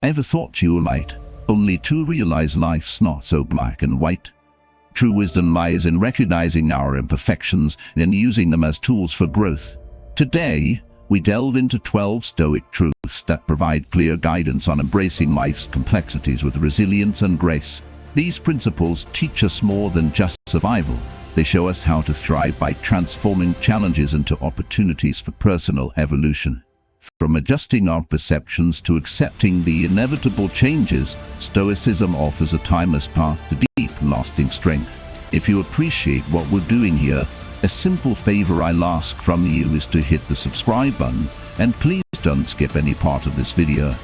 Ever thought you were light, only to realize life's not so black and white? True wisdom lies in recognizing our imperfections and using them as tools for growth. Today, we delve into 12 Stoic truths that provide clear guidance on embracing life's complexities with resilience and grace. These principles teach us more than just survival. They show us how to thrive by transforming challenges into opportunities for personal evolution. From adjusting our perceptions to accepting the inevitable changes, Stoicism offers a timeless path to deep, lasting strength. If you appreciate what we're doing here, a simple favor I'll ask from you is to hit the subscribe button, and please don't skip any part of this video.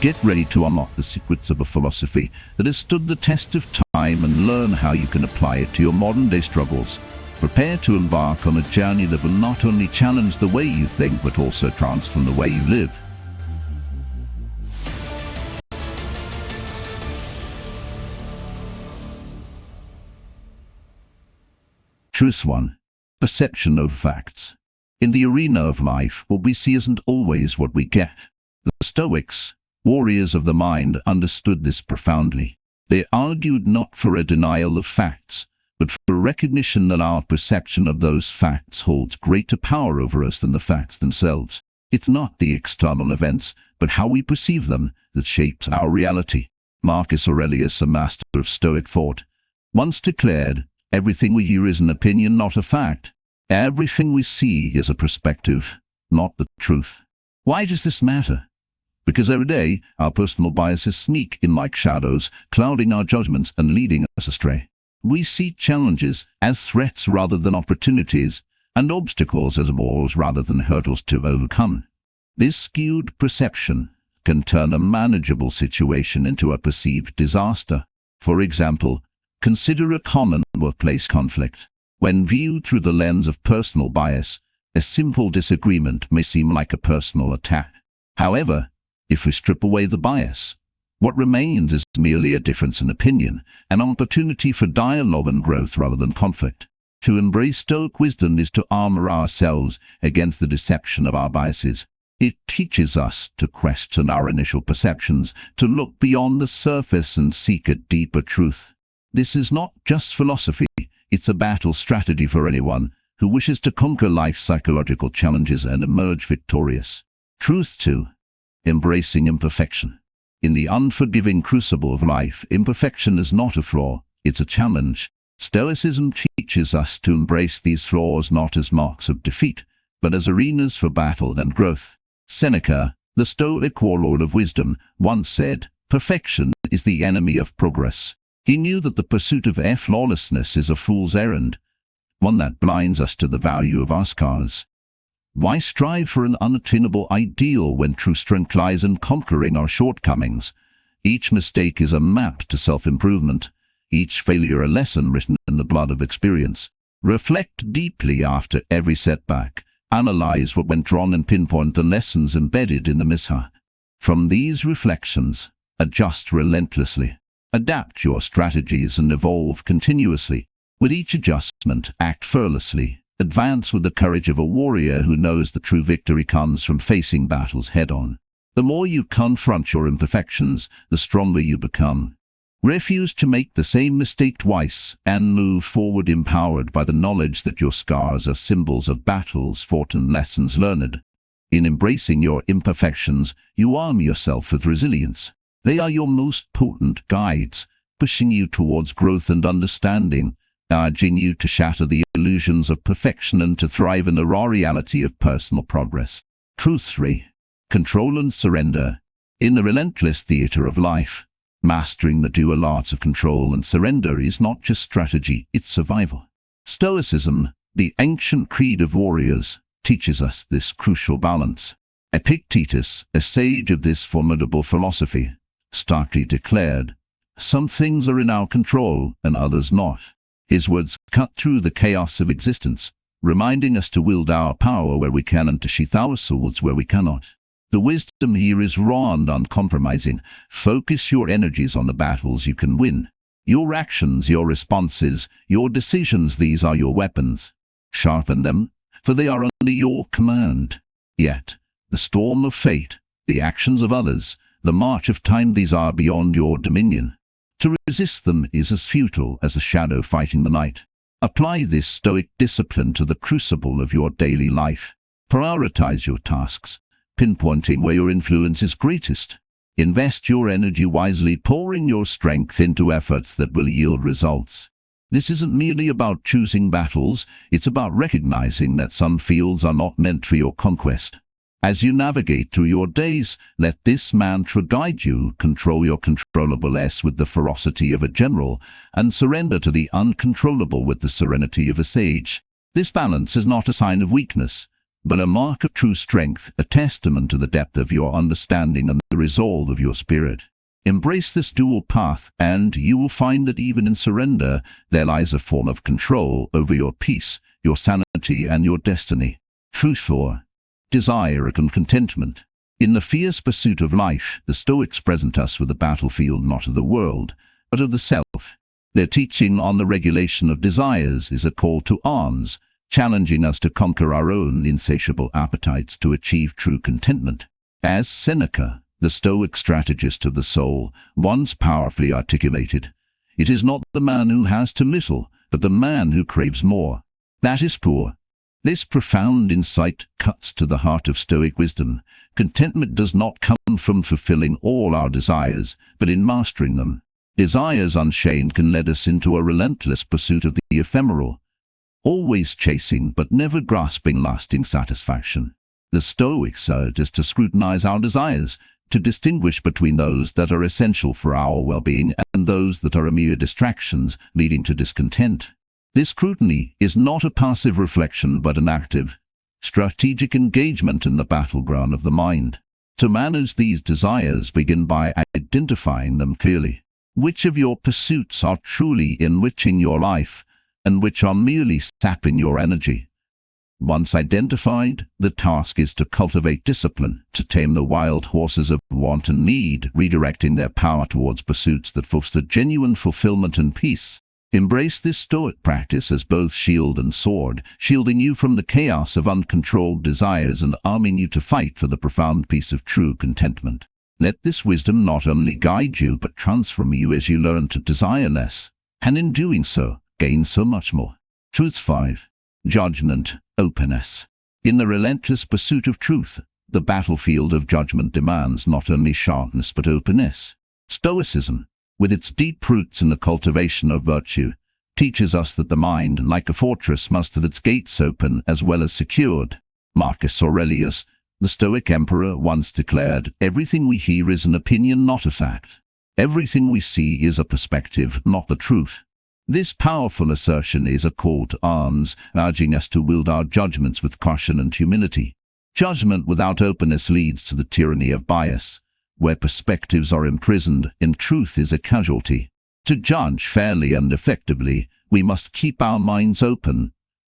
Get ready to unlock the secrets of a philosophy that has stood the test of time and learn how you can apply it to your modern-day struggles. Prepare to embark on a journey that will not only challenge the way you think, but also transform the way you live. Truth 1. Perception of facts. In the arena of life, what we see isn't always what we get. The Stoics, warriors of the mind, understood this profoundly. They argued not for a denial of facts, but for recognition that our perception of those facts holds greater power over us than the facts themselves. It's not the external events, but how we perceive them, that shapes our reality. Marcus Aurelius, a master of Stoic thought, once declared, "Everything we hear is an opinion, not a fact. Everything we see is a perspective, not the truth." Why does this matter? Because every day, our personal biases sneak in like shadows, clouding our judgments and leading us astray. We see challenges as threats rather than opportunities, and obstacles as walls rather than hurdles to overcome. This skewed perception can turn a manageable situation into a perceived disaster. For example, consider a common workplace conflict. When viewed through the lens of personal bias, a simple disagreement may seem like a personal attack. However, if we strip away the bias, what remains is merely a difference in opinion, an opportunity for dialogue and growth rather than conflict. To embrace Stoic wisdom is to armor ourselves against the deception of our biases. It teaches us to question our initial perceptions, to look beyond the surface and seek a deeper truth. This is not just philosophy, it's a battle strategy for anyone who wishes to conquer life's psychological challenges and emerge victorious. Truth 2. Embracing imperfection. In the unforgiving crucible of life, imperfection is not a flaw, it's a challenge. Stoicism teaches us to embrace these flaws not as marks of defeat, but as arenas for battle and growth. Seneca, the Stoic warlord of wisdom, once said, "Perfection is the enemy of progress." He knew that the pursuit of flawlessness is a fool's errand, one that blinds us to the value of our scars. Why strive for an unattainable ideal when true strength lies in conquering our shortcomings? Each mistake is a map to self-improvement, each failure a lesson written in the blood of experience. Reflect deeply after every setback, analyze what went wrong and pinpoint the lessons embedded in the mishap. From these reflections, adjust relentlessly. Adapt your strategies and evolve continuously. With each adjustment, act fearlessly. Advance with the courage of a warrior who knows the true victory comes from facing battles head-on. The more you confront your imperfections, the stronger you become. Refuse to make the same mistake twice and move forward empowered by the knowledge that your scars are symbols of battles fought and lessons learned. In embracing your imperfections, you arm yourself with resilience. They are your most potent guides, pushing you towards growth and understanding, urging you to shatter the illusions of perfection and to thrive in the raw reality of personal progress. Truth 3. Control and surrender. In the relentless theater of life, mastering the dual arts of control and surrender is not just strategy, it's survival. Stoicism, the ancient creed of warriors, teaches us this crucial balance. Epictetus, a sage of this formidable philosophy, starkly declared, "Some things are in our control and others not." His words cut through the chaos of existence, reminding us to wield our power where we can and to sheath our swords where we cannot. The wisdom here is raw and uncompromising. Focus your energies on the battles you can win. Your actions, your responses, your decisions, these are your weapons. Sharpen them, for they are under your command. Yet, the storm of fate, the actions of others, The march of time, these are beyond your dominion. To resist them is as futile as a shadow fighting the night. Apply this Stoic discipline to the crucible of your daily life. Prioritize your tasks, pinpointing where your influence is greatest. Invest your energy wisely, pouring your strength into efforts that will yield results. This isn't merely about choosing battles, it's about recognizing that some fields are not meant for your conquest. As you navigate through your days, let this mantra guide you. Control your controllables with the ferocity of a general, and surrender to the uncontrollable with the serenity of a sage. This balance is not a sign of weakness, but a mark of true strength, a testament to the depth of your understanding and the resolve of your spirit. Embrace this dual path, and you will find that even in surrender, there lies a form of control over your peace, your sanity, and your destiny. Truth 4. Desire and contentment. In the fierce pursuit of life, the Stoics present us with a battlefield not of the world, but of the self. Their teaching on the regulation of desires is a call to arms, challenging us to conquer our own insatiable appetites to achieve true contentment. As Seneca, the Stoic strategist of the soul, once powerfully articulated, it is not the man who has too little, but the man who craves more that is poor. This profound insight cuts to the heart of Stoic wisdom. Contentment does not come from fulfilling all our desires, but in mastering them. Desires unchained can lead us into a relentless pursuit of the ephemeral, always chasing but never grasping lasting satisfaction. The Stoics urge us to scrutinize our desires, to distinguish between those that are essential for our well-being and those that are mere distractions, leading to discontent. This scrutiny is not a passive reflection but an active, strategic engagement in the battleground of the mind. To manage these desires, begin by identifying them clearly. Which of your pursuits are truly enriching your life, and which are merely sapping your energy? Once identified, the task is to cultivate discipline, to tame the wild horses of want and need, redirecting their power towards pursuits that foster genuine fulfillment and peace. Embrace this Stoic practice as both shield and sword, shielding you from the chaos of uncontrolled desires and arming you to fight for the profound peace of true contentment. Let this wisdom not only guide you but transform you as you learn to desire less, and in doing so, gain so much more. Truth 5. Judgment, openness. In the relentless pursuit of truth, the battlefield of judgment demands not only sharpness but openness. Stoicism, with its deep roots in the cultivation of virtue, teaches us that the mind, like a fortress, must have its gates open as well as secured. Marcus Aurelius, the Stoic emperor, once declared, "Everything we hear is an opinion, not a fact. Everything we see is a perspective, not the truth." This powerful assertion is a call to arms, urging us to wield our judgments with caution and humility. Judgment without openness leads to the tyranny of bias. Where perspectives are imprisoned, and truth is a casualty. To judge fairly and effectively, we must keep our minds open,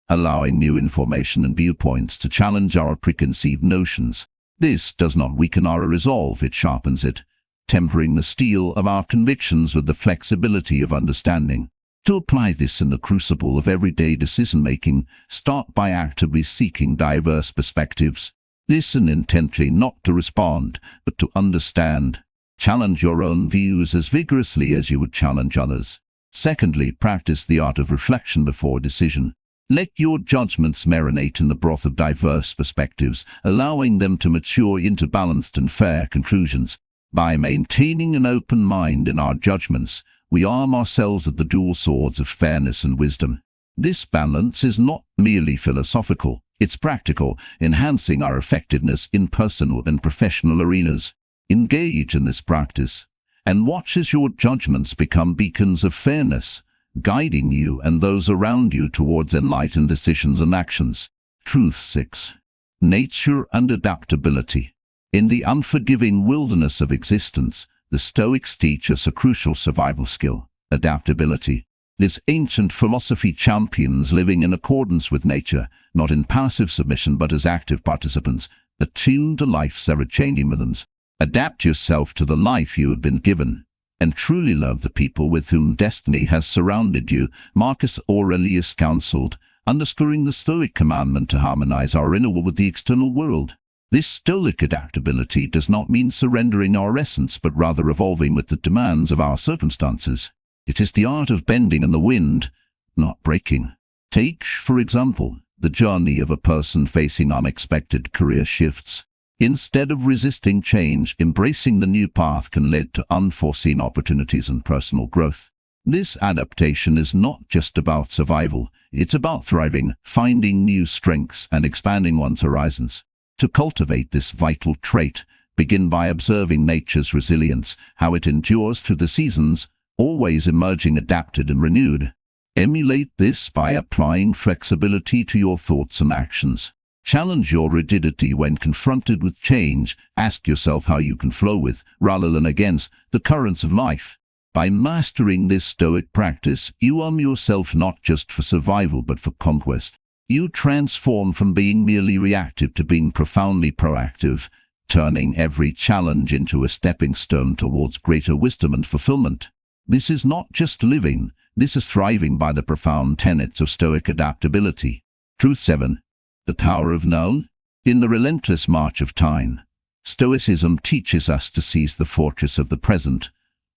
allowing new information and viewpoints to challenge our preconceived notions. This does not weaken our resolve, it sharpens it, tempering the steel of our convictions with the flexibility of understanding. To apply this in the crucible of everyday decision-making, start by actively seeking diverse perspectives. Listen intently, not to respond, but to understand. Challenge your own views as vigorously as you would challenge others. Secondly, practice the art of reflection before decision. Let your judgments marinate in the broth of diverse perspectives, allowing them to mature into balanced and fair conclusions. By maintaining an open mind in our judgments, we arm ourselves with the dual swords of fairness and wisdom. This balance is not merely philosophical. It's practical, enhancing our effectiveness in personal and professional arenas. Engage in this practice, and watch as your judgments become beacons of fairness, guiding you and those around you towards enlightened decisions and actions. Truth 6. Nature and adaptability. In the unforgiving wilderness of existence, the Stoics teach us a crucial survival skill, adaptability. This ancient philosophy champions living in accordance with nature, not in passive submission but as active participants, attuned to life's ever-changing rhythms. Adapt yourself to the life you have been given, and truly love the people with whom destiny has surrounded you, Marcus Aurelius counseled, underscoring the Stoic commandment to harmonize our inner world with the external world. This Stoic adaptability does not mean surrendering our essence, but rather evolving with the demands of our circumstances. It is the art of bending in the wind, not breaking. Take, for example, the journey of a person facing unexpected career shifts. Instead of resisting change, embracing the new path can lead to unforeseen opportunities and personal growth. This adaptation is not just about survival, it's about thriving, finding new strengths, and expanding one's horizons. To cultivate this vital trait, begin by observing nature's resilience, how it endures through the seasons, always emerging adapted and renewed. Emulate this by applying flexibility to your thoughts and actions. Challenge your rigidity when confronted with change. Ask yourself how you can flow with, rather than against, the currents of life. By mastering this Stoic practice, you arm yourself not just for survival but for conquest. You transform from being merely reactive to being profoundly proactive, turning every challenge into a stepping stone towards greater wisdom and fulfillment. This is not just living, this is thriving by the profound tenets of Stoic adaptability. Truth 7. The power of now. In the relentless march of time, Stoicism teaches us to seize the fortress of the present,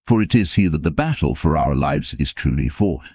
for it is here that the battle for our lives is truly fought.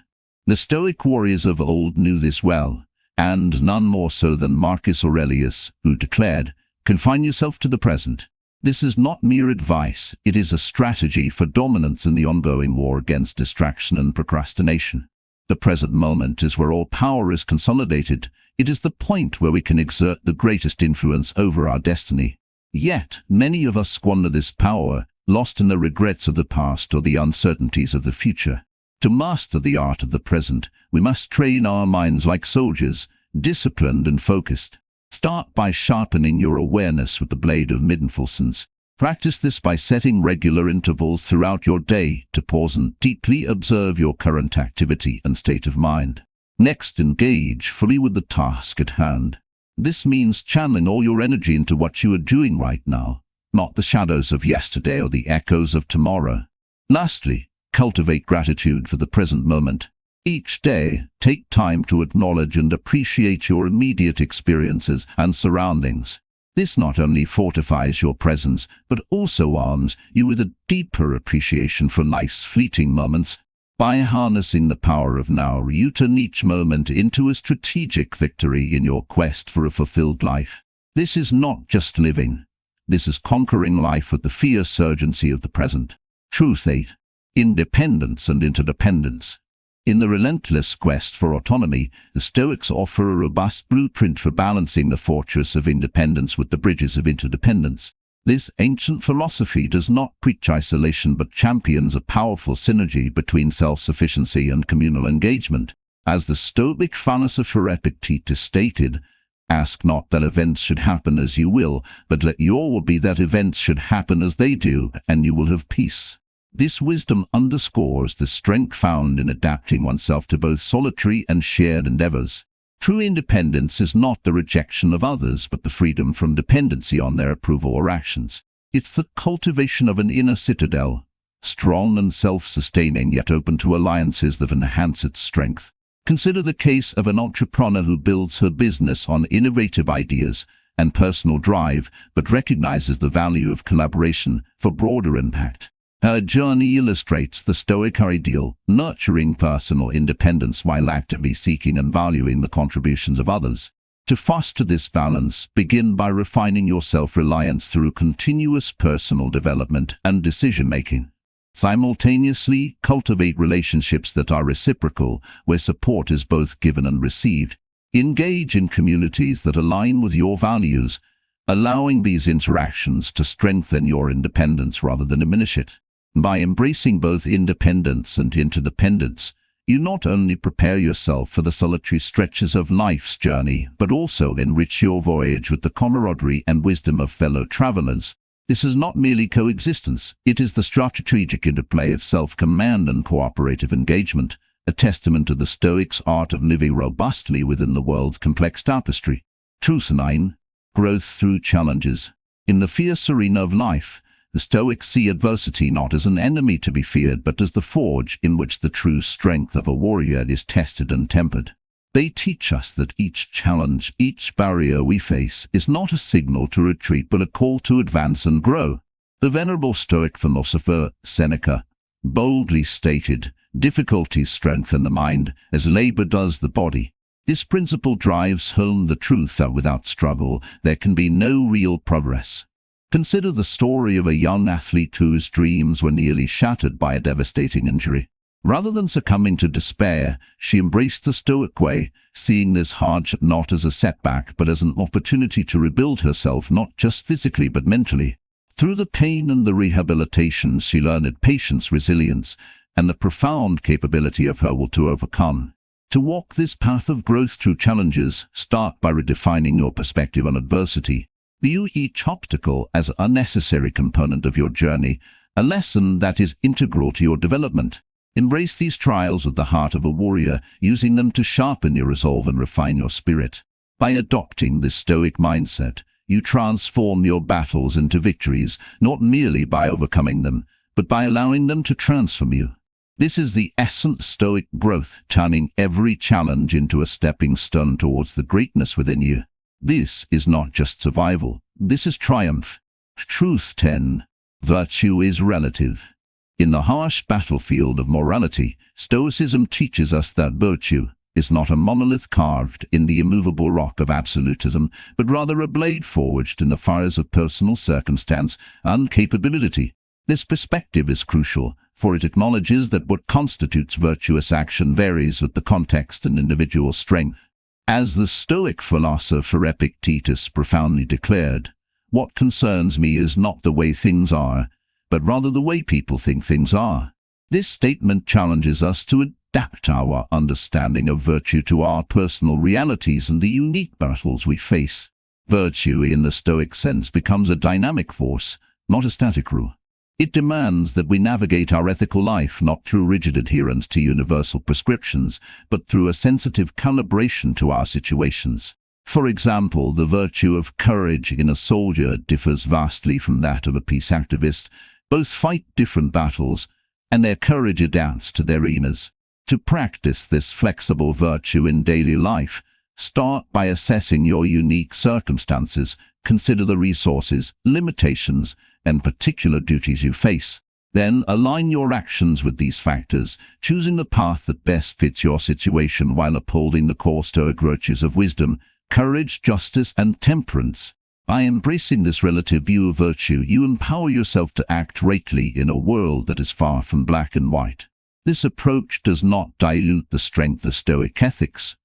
The Stoic warriors of old knew this well, and none more so than Marcus Aurelius, who declared, "Confine yourself to the present." This is not mere advice, it is a strategy for dominance in the ongoing war against distraction and procrastination. The present moment is where all power is consolidated. It is the point where we can exert the greatest influence over our destiny. Yet, many of us squander this power, lost in the regrets of the past or the uncertainties of the future. To master the art of the present, we must train our minds like soldiers, disciplined and focused. Start by sharpening your awareness with the blade of mindfulness. Practice this by setting regular intervals throughout your day to pause and deeply observe your current activity and state of mind. Next, engage fully with the task at hand. This means channeling all your energy into what you are doing right now, not the shadows of yesterday or the echoes of tomorrow. Lastly, cultivate gratitude for the present moment. Each day, take time to acknowledge and appreciate your immediate experiences and surroundings. This not only fortifies your presence, but also arms you with a deeper appreciation for life's fleeting moments. By harnessing the power of now, you turn each moment into a strategic victory in your quest for a fulfilled life. This is not just living. This is conquering life with the fierce urgency of the present. Truth 8. Independence and interdependence. In the relentless quest for autonomy, the Stoics offer a robust blueprint for balancing the fortress of independence with the bridges of interdependence. This ancient philosophy does not preach isolation but champions a powerful synergy between self-sufficiency and communal engagement. As the Stoic philosopher Epictetus stated, "Ask not that events should happen as you will, but let your will be that events should happen as they do, and you will have peace." This wisdom underscores the strength found in adapting oneself to both solitary and shared endeavors. True independence is not the rejection of others, but the freedom from dependency on their approval or actions. It's the cultivation of an inner citadel, strong and self-sustaining yet open to alliances that enhance its strength. Consider the case of an entrepreneur who builds her business on innovative ideas and personal drive, but recognizes the value of collaboration for broader impact. Her journey illustrates the Stoic ideal, nurturing personal independence while actively seeking and valuing the contributions of others. To foster this balance, begin by refining your self-reliance through continuous personal development and decision-making. Simultaneously, cultivate relationships that are reciprocal, where support is both given and received. Engage in communities that align with your values, allowing these interactions to strengthen your independence rather than diminish it. By embracing both independence and interdependence, you not only prepare yourself for the solitary stretches of life's journey, but also enrich your voyage with the camaraderie and wisdom of fellow travelers. This is not merely coexistence, it is the strategic interplay of self-command and cooperative engagement, a testament to the Stoics' art of living robustly within the world's complex tapestry. Truth 9. Growth through challenges. In the fierce arena of life, the Stoics see adversity not as an enemy to be feared, but as the forge in which the true strength of a warrior is tested and tempered. They teach us that each challenge, each barrier we face, is not a signal to retreat but a call to advance and grow. The venerable Stoic philosopher Seneca boldly stated, "Difficulties strengthen the mind, as labor does the body." This principle drives home the truth that without struggle there can be no real progress. Consider the story of a young athlete whose dreams were nearly shattered by a devastating injury. Rather than succumbing to despair, she embraced the Stoic way, seeing this hardship not as a setback but as an opportunity to rebuild herself not just physically but mentally. Through the pain and the rehabilitation, she learned patience, resilience, and the profound capability of her will to overcome. To walk this path of growth through challenges, start by redefining your perspective on adversity. View each obstacle as a necessary component of your journey, a lesson that is integral to your development. Embrace these trials with the heart of a warrior, using them to sharpen your resolve and refine your spirit. By adopting this Stoic mindset, you transform your battles into victories, not merely by overcoming them, but by allowing them to transform you. This is the essence of Stoic growth, turning every challenge into a stepping stone towards the greatness within you. This is not just survival, this is triumph. Truth 10. Virtue is relative. In the harsh battlefield of morality, Stoicism teaches us that virtue is not a monolith carved in the immovable rock of absolutism, but rather a blade forged in the fires of personal circumstance and capability. This perspective is crucial, for it acknowledges that what constitutes virtuous action varies with the context and individual strength. As the Stoic philosopher Epictetus profoundly declared, "What concerns me is not the way things are, but rather the way people think things are." This statement challenges us to adapt our understanding of virtue to our personal realities and the unique battles we face. Virtue, in the Stoic sense, becomes a dynamic force, not a static rule. It demands that we navigate our ethical life not through rigid adherence to universal prescriptions, but through a sensitive calibration to our situations. For example, the virtue of courage in a soldier differs vastly from that of a peace activist. Both fight different battles, and their courage adapts to their arenas. To practice this flexible virtue in daily life, start by assessing your unique circumstances. Consider the resources, limitations, and particular duties you face. Then align your actions with these factors, choosing the path that best fits your situation while upholding the core Stoic virtues of wisdom, courage, justice, and temperance. By embracing this relative view of virtue, you empower yourself to act rightly in a world that is far from black and white. This approach does not dilute the strength of Stoic ethics.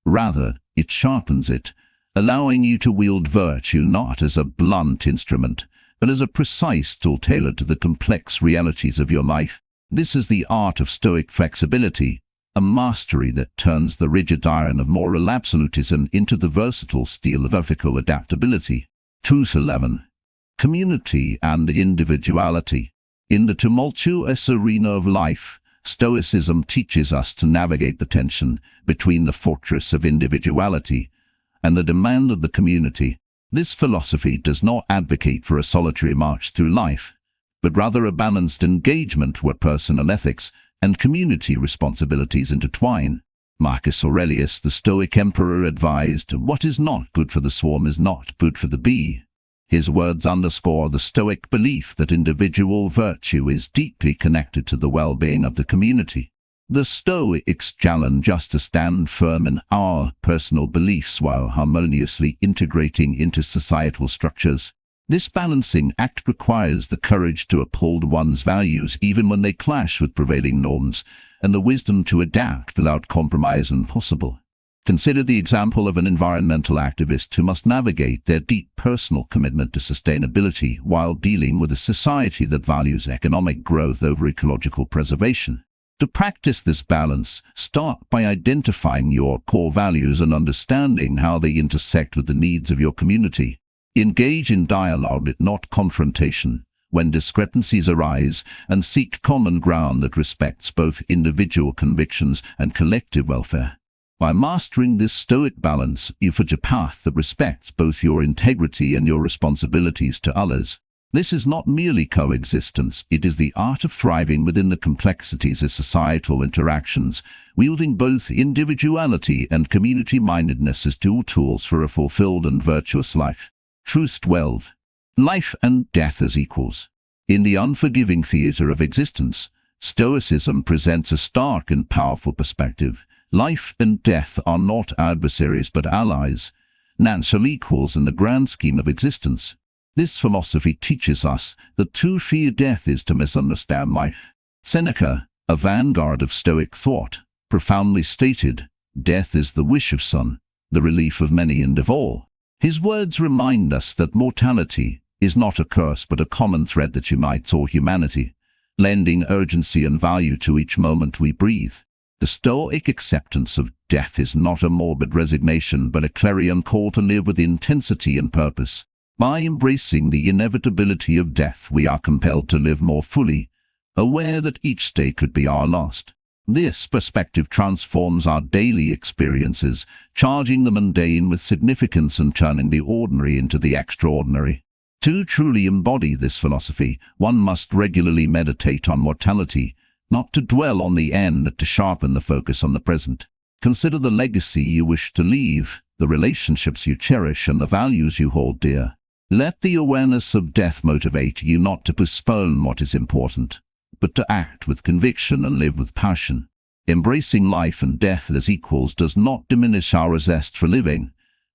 Rather, it sharpens it, allowing you to wield virtue not as a blunt instrument, but as a precise tool tailored to the complex realities of your life. This is the art of Stoic flexibility, a mastery that turns the rigid iron of moral absolutism into the versatile steel of ethical adaptability. Truth 11. Community and individuality. In the tumultuous arena of life, Stoicism teaches us to navigate the tension between the fortress of individuality and the demand of the community. This philosophy does not advocate for a solitary march through life, but rather a balanced engagement where personal ethics and community responsibilities intertwine. Marcus Aurelius, the Stoic emperor, advised, "What is not good for the swarm is not good for the bee." His words underscore the Stoic belief that individual virtue is deeply connected to the well-being of the community. The Stoics challenge us to stand firm in our personal beliefs while harmoniously integrating into societal structures. This balancing act requires the courage to uphold one's values even when they clash with prevailing norms, and the wisdom to adapt without compromise when possible. Consider the example of an environmental activist who must navigate their deep personal commitment to sustainability while dealing with a society that values economic growth over ecological preservation. To practice this balance, start by identifying your core values and understanding how they intersect with the needs of your community. Engage in dialogue, not confrontation, when discrepancies arise, and seek common ground that respects both individual convictions and collective welfare. By mastering this Stoic balance, you forge a path that respects both your integrity and your responsibilities to others. This is not merely coexistence, it is the art of thriving within the complexities of societal interactions, wielding both individuality and community-mindedness as dual tools for a fulfilled and virtuous life. Truth 12. Life and death as equals. In the unforgiving theater of existence, Stoicism presents a stark and powerful perspective. Life and death are not adversaries but allies, natural equals in the grand scheme of existence. This philosophy teaches us that to fear death is to misunderstand life. Seneca, a vanguard of Stoic thought, profoundly stated, "Death is the wish of some, the relief of many and of all." His words remind us that mortality is not a curse but a common thread that unites all humanity, lending urgency and value to each moment we breathe. The Stoic acceptance of death is not a morbid resignation but a clarion call to live with intensity and purpose. By embracing the inevitability of death, we are compelled to live more fully, aware that each day could be our last. This perspective transforms our daily experiences, charging the mundane with significance and turning the ordinary into the extraordinary. To truly embody this philosophy, one must regularly meditate on mortality, not to dwell on the end, but to sharpen the focus on the present. Consider the legacy you wish to leave, the relationships you cherish, and the values you hold dear. Let the awareness of death motivate you not to postpone what is important, but to act with conviction and live with passion. Embracing life and death as equals does not diminish our zest for living.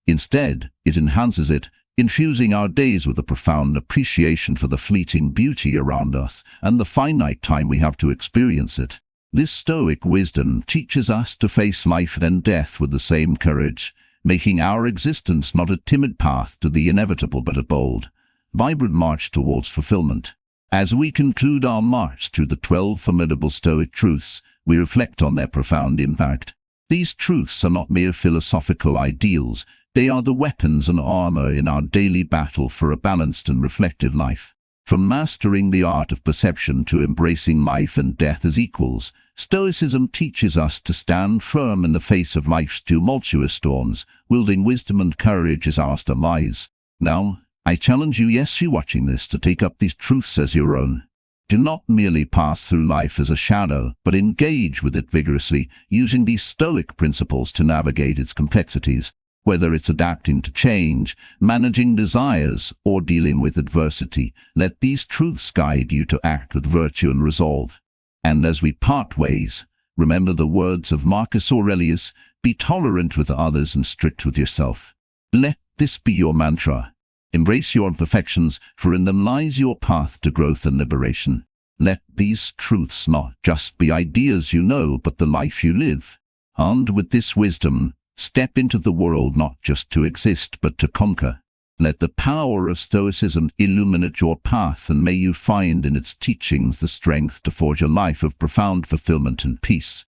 Instead, it enhances it, infusing our days with a profound appreciation for the fleeting beauty around us and the finite time we have to experience it. This Stoic wisdom teaches us to face life and death with the same courage, making our existence not a timid path to the inevitable but a bold, vibrant march towards fulfillment. As we conclude our march through the 12 formidable Stoic truths, we reflect on their profound impact. These truths are not mere philosophical ideals, they are the weapons and armor in our daily battle for a balanced and reflective life. From mastering the art of perception to embracing life and death as equals, Stoicism teaches us to stand firm in the face of life's tumultuous storms, wielding wisdom and courage as our star lies. Now, I challenge you, yes, you watching this, to take up these truths as your own. Do not merely pass through life as a shadow, but engage with it vigorously, using these Stoic principles to navigate its complexities. Whether it's adapting to change, managing desires, or dealing with adversity, let these truths guide you to act with virtue and resolve. And as we part ways, remember the words of Marcus Aurelius, "Be tolerant with others and strict with yourself." Let this be your mantra. Embrace your imperfections, for in them lies your path to growth and liberation. Let these truths not just be ideas you know, but the life you live. Armed with this wisdom, step into the world not just to exist, but to conquer. Let the power of Stoicism illuminate your path, and may you find in its teachings the strength to forge a life of profound fulfillment and peace.